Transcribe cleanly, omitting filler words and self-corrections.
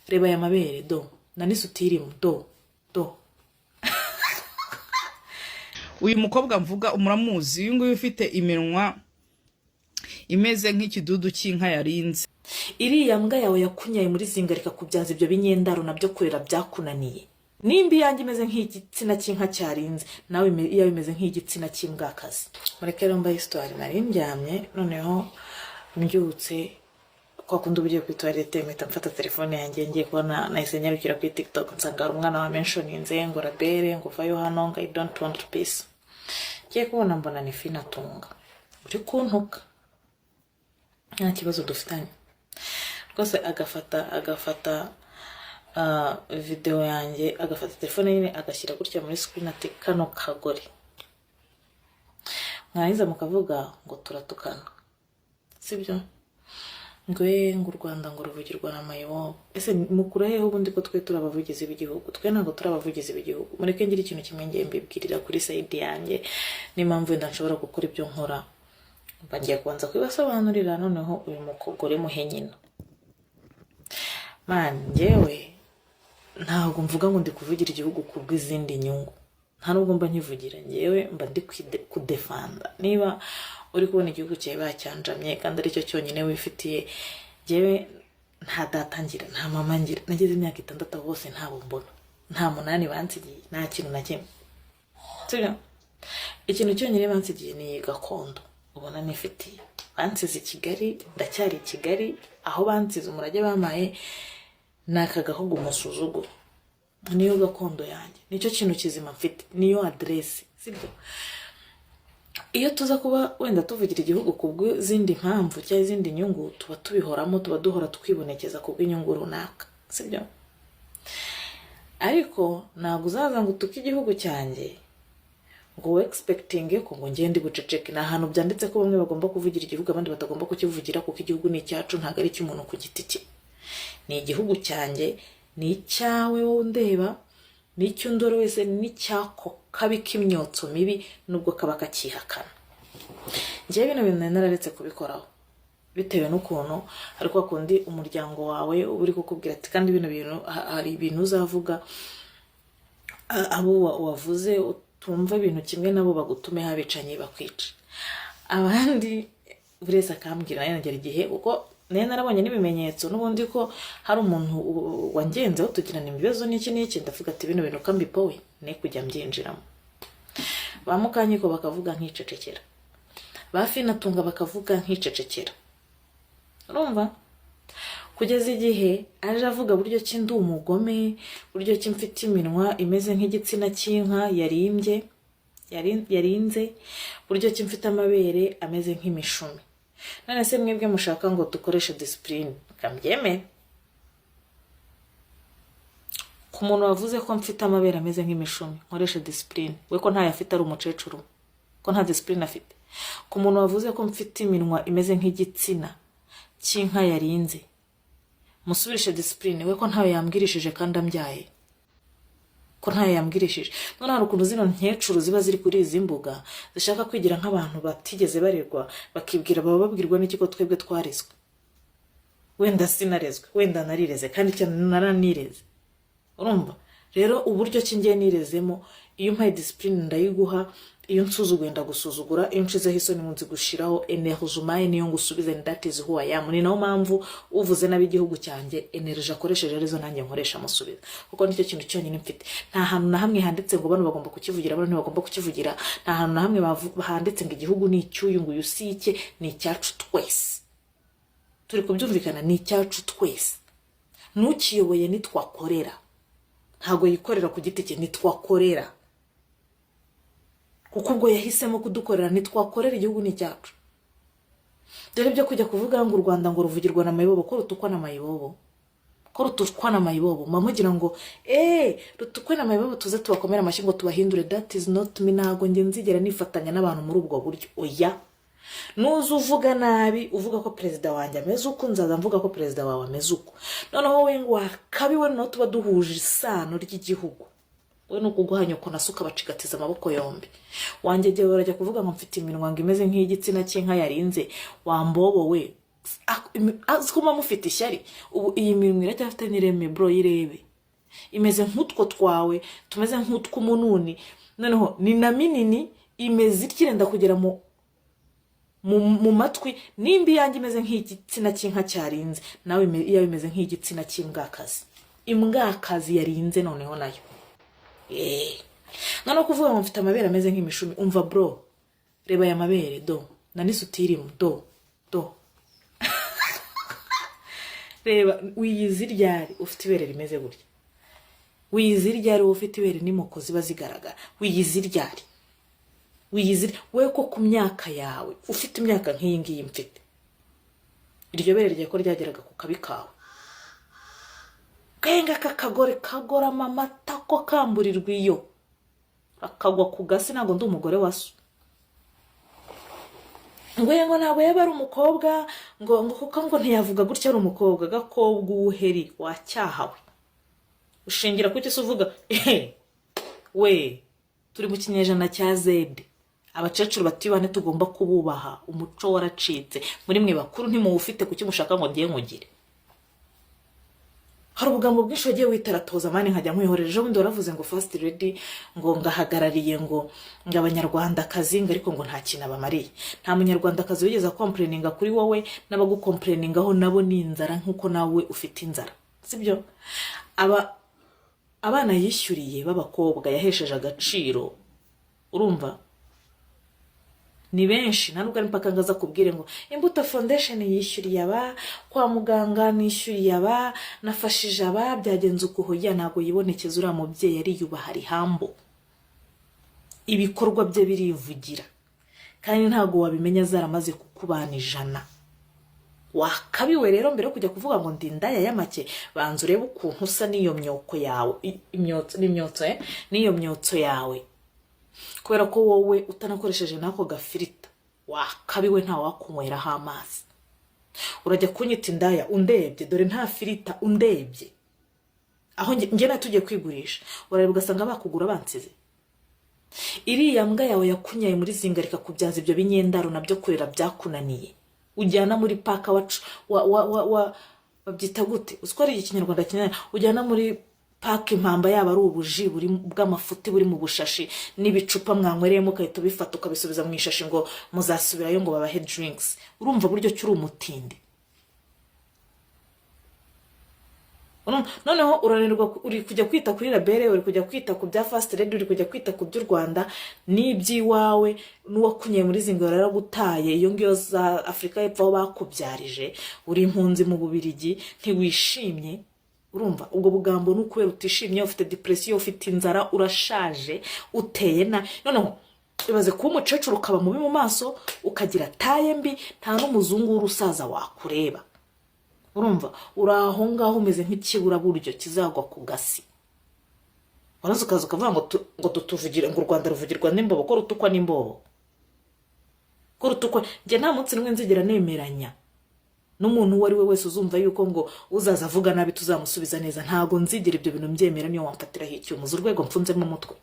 reba aya mabere do na n'isutirimu do uyu mukobwa mvuga umuramuzi, uyu nguyu ufite iminwa imeze nk'ikidudu cy'inka yarinze. iriya mbwa yawe yakunyaye muri zingarika kubyaza ibyo binyendaro nabyo kurera byakunaniye. Nimba iyanjye imeze nk'igitsina cy'inka cyarinze, nawe iyo bimeze nk'igitsina cy'imbwakazi. Mureke rero mbaye histoire, nari ndyamye noneho mbyutse kwa kundi ugiye kuri toilette mpita mfata telefone yanjye ngiye kubona nahise nyarukira kuri TikTok nsanga hari umwana wa mentioninze ngo Rabere ngo vayo hano ngo I don't want peace. Ngiye kubona mbona ni Fina Tunga uri kuntuka, nta kibazo dufitanye rwose. agafata video yanjye, agafata telefone nyine agashyira gutya muri screen ati kano kagore, mwahiza mukavuga ngo turatukana sibyo, ngo u Rwanda ngo ruvugirwa na mayibobo. Ese mukura heho ubundi ko twe turabavugizi b'igihugu? Twe ntabwo turabavugizi b'igihugu. Mureke ngira ikintu kimwe ngiye mbibwirira kuri side yanjye, n'impamvu wenda nshobora gukora ibyo nkora, mbangiye kubanza kubibasobanurira. Noneho uyu mukogore muhenyina njyewe ntabwo mvuga ngo ndi kuvugira igihugu kubw'izindi nyungu, nta nubwo mba nkivugira. Njyewe mba ndi kudefanda. Niba uri kubona igihugu cyawe bacyanjamye kandi aricyo cyonyine wifitiye, njyewe nta data ngira, nta mama ngira, nageze imyaka 6 bose ntabo mbona, nta 8 bansigiye, nta kintu na kimwe sibyo. Ikintu cyonyine bansigiye ni gakondo ubona nifitiye. Bansize Kigali, ndacyari Kigali, aho bansize umurage bamaye naka gahugu musuzuguro, niyo gakondo yanjye, nicyo kintu kizima mfite, niyo adresse sibyo. Iyo tuza kuba wenda tuvugira igihugu kubw'izindi mpamvu cyangwa izindi nyungu, tuba tubihoramo, tuba duhora twibonekeza kubw'inyungu runaka sibyo. Ariko ntabwo uzaza ngo utuke igihugu cyanjye ngo we expecting ko ngo ngende guceceka. Ni ahantu byanditse ko bamwe bagomba kuvugira igihugu abandi batagomba kukivugira, kuko igihugu ni icyacu, ntabwo ari icy'umuntu ku giti cye. Ni igihugu cyanjye, ni icyawe wowe ndeba, ni icy'undoro wese, ni icyako kabi k'imyotso mibi nubwo kaba kakihakana. Njyewe bino bintu nararetse kubikoraho bitewe n'ukuntu ariko akundi umuryango wawe uri kukubwira ati kandi bino bintu hari ibintu uzavuga abo wavuze tumva ibintu kimwe nabo bagutume habicanye bakwica. Abandi bureza akambwira yanagera igihe uko nene narabonye n'ibimenyetso n'ubundi ko hari umuntu wangenzeho tugirana ibibazo n'iki ndavuga ati bino bintu kambipowe ne kujya mbyinjiramo. Bamukanyiko bakavuga nkicecekera, ba Fina Tunga bakavuga nkicecekera. Urumva kugeza igihe aje avuga buryo ki ndi umugome, buryo ki mfite iminwa imeze nk'igitsina cy'inka yarinze, buryo ki mfite amabere ameze nk'imishumi. None se mwebwe mushaka ngo dukoreshe discipline kambyeme ku muntu wavuze ko mfite amabere ameze nk'imishumi nkoresha discipline? We ko ntayo afite ari umukecuru, ko nta discipline afite? Ku muntu wavuze ko mfite iminwa imeze nk'igitsina cy'inka yarinze musubirishe discipline? We ko ntayo yambwirishije kandi ambyaye, ko ntayo yambwirishije? None hari ukuntu zino nkecuru ziba ziri kuri izi mbuga zishaka kwigira nk'abantu batigeze barerwa, bakibwira baba babwirwa n'iki ko twebwe twarezwe. Wenda sinarezwe, wenda narireze kandi cyane naranireze. Urumva rero uburyo ki ngiye nirezemo, iyo mpaye discipline ndayiguha, iyo nsuzuguye ndagusuzugura, iyo nshizeho isoni munsi gushiraho energie umaye niyo ngusubize. That is who I am. Ni nayo mpamvu uvuze nabi igihugu cyanjye energie akoresheje arizo nanjye nkoresha musubiza, kuko nicyo kintu cyonyine mfite. Nta hantu na hamwe handitse ngo bano bagomba kukivugira, bano ntibagomba kukivugira. Nta hantu na hamwe handitse ngo igihugu ni icyuyu ngo yusike, ni icyacu twese. Turi kubyumvikana, ni icyacu twese. Nukiyoboye nitwakorera, ntago yikorera ku giti cye, nitwakorera. Kuko ubwo yahisemo kudukorera, nitwakorera, igihugu ni cyacu. Dore byo kujya kuvuga ngo u Rwanda ngo ruvugirwa na mayibobo, ko rutukwa na mayibobo, ko rutukwa na mayibobo, mamugira ngo rutukwe na mayibobo tuze tubakomera amashyi ngo tubahindure. That is not me. Ntago nge nzigera nifatanya n'abantu muri ubwo buryo. Oya, nuza uvuga nabi uvuga ko perezida wanjye ameze uko, nzaza mvuga ko perezida wawe ameze uko. Noneho wowe ngo wakabiwe no tuba duhuje isano ry'igihugu, we nuko guhanya uko nasuka bacigatiza amaboko yombi. Wanjye gihe barajya kuvuga ngo mfite iminwa ngo imeze nk'igitsina cy'inka yarinze, wambobo we azikuma mufite ishyari ubu iyi minwa iracyafite n'ireme bro yirebe imeze nk'utwo twawe tumeze nk'utw'umununi noneho ni na minini imeze ikirenda kugera mu matwi nimba iyanjye imeze nk'igitsina cy'inka cyarinze nawe iyo imeze nk'igitsina cy'imbwakazi imbwakazi yarinze noneho nayo noneho kuvuga ngo mfite amabere ameze nk'imishumi umva bro reba aya mabere do na n'isutiririmo do reba wiyizi ryari ufite ibere rimeze gutya wiyizi ryari ufite ibere n'imoko ziba zigaragara wiyizi ryari we ko ku myaka yawe ufite imyaka nk'iyi ngiyi mfite iryo bere rye ko ryageraga ku kabi kawe kenga kakagore kagorama amata ko kamburirwa iyo akagwa ku gasi ntabwo ndi umugore wa so ngo ntabwo yaba ari umukobwa ngo kuko ngo ntiyavuga gutya ari umukobwa gakobwa uwuheri wacyahawe ushingira kuki se uvuga we turi mu kinyejana cya zede abacecuru batibane tugomba kububaha umuco waracitse muri mwe bakuru ntimuwufite kuki mushaka ngo ngiye nkugire hari ubugambo bwinshi wagiye witaratoza mani nkajya nkwihorera ejo bundi waravuze ngo first lady ngo ngahagarariye ngo abanyarwandakazi ngo ariko ngo nta kintu abamariye nta munyarwandakazi wigeze complaininga kuri wowe n'abagucomplainingaho nabo ni inzara nk'uko nawe ufite inzara sibyo abana yishyuriye b'abakobwa yahesheje agaciro urumva ni benshi nta nubwo ari mpaka ngaza kubwire ngo Imbuto Foundation yishyuriye aba kwa muganga nishyuriye aba nafashije aba byagenze uko hoya ntago yibonekeza uriya mubyeyi ari yubaha ari hambo ibikorwa bye birivugira kandi ntago wabimenya zaramaze kukubana ijana wakabiwe rero mbere kujya kuvuga ngo ndi ndaya y'amake banza urebe ukuntu usa n'iyo myoko yawe n'iyo myotso yawe kubera ko wowe utanakoresheje nako gafirita wakabiwe nta wakunyweraho amazi urajya kunyita indaya undebye dore nta firita undebye aho njye na tugiye kwigurisha urareba ugasanga bakugura bansize iriya mbwa yawe yakunyaye muri zingarika kubyaza ibyo binyendaro nabyo kurera byakunaniye ujyana muri paka babyita gute uziko ari ikinyarwanda kinene ujyana muri paka impamba yaba ari ubuji buri bw'amafuti buri mu bushashi n'ibicupa mwanywereyemo ukahita ubifata ukabisubiza mu ishashi ngo muzasubirayo ngo babahe drinks urumva buryo cyuri umutindi noneho uranirwa uri kujya kwita kuri labere uri kujya kwita ku bya first lady uri kujya kwita ku by'u Rwanda n'iby'iwawe n'uwakunye muri zingara yaragutaye iyo ngiyo za Afrika y'Epfo aho bakubyarije uri impunzi mu Bubirigi ntiwishimye urumva ubwo bugambo n'ukubera utishimye ufite depression ufite inzara urashaje uteye na noneho ibaze kuba umucecuru ukaba mubi mu maso ukagira taye mbi nta n'umuzungu w'urusaza wakureba urumva uraho ngaho umeze nk'ikibura buryo kizagwa ku gasi waraza ukaza ukavuga ngo tutuvugire ngo u Rwanda ruvugirwa n'imbobo ko rutukwa n'imbobo ko rutukwa njye nta munsi nimwe nzigera nemeranya n'umuntu uwo ari we wese uzumva yuko ngo uzaza avuga nabi tuzamusubiza neza ntago nzigera ibyo bintu mbyemera niyo wamfatiraho icyuma urwego mfunzemo umutwe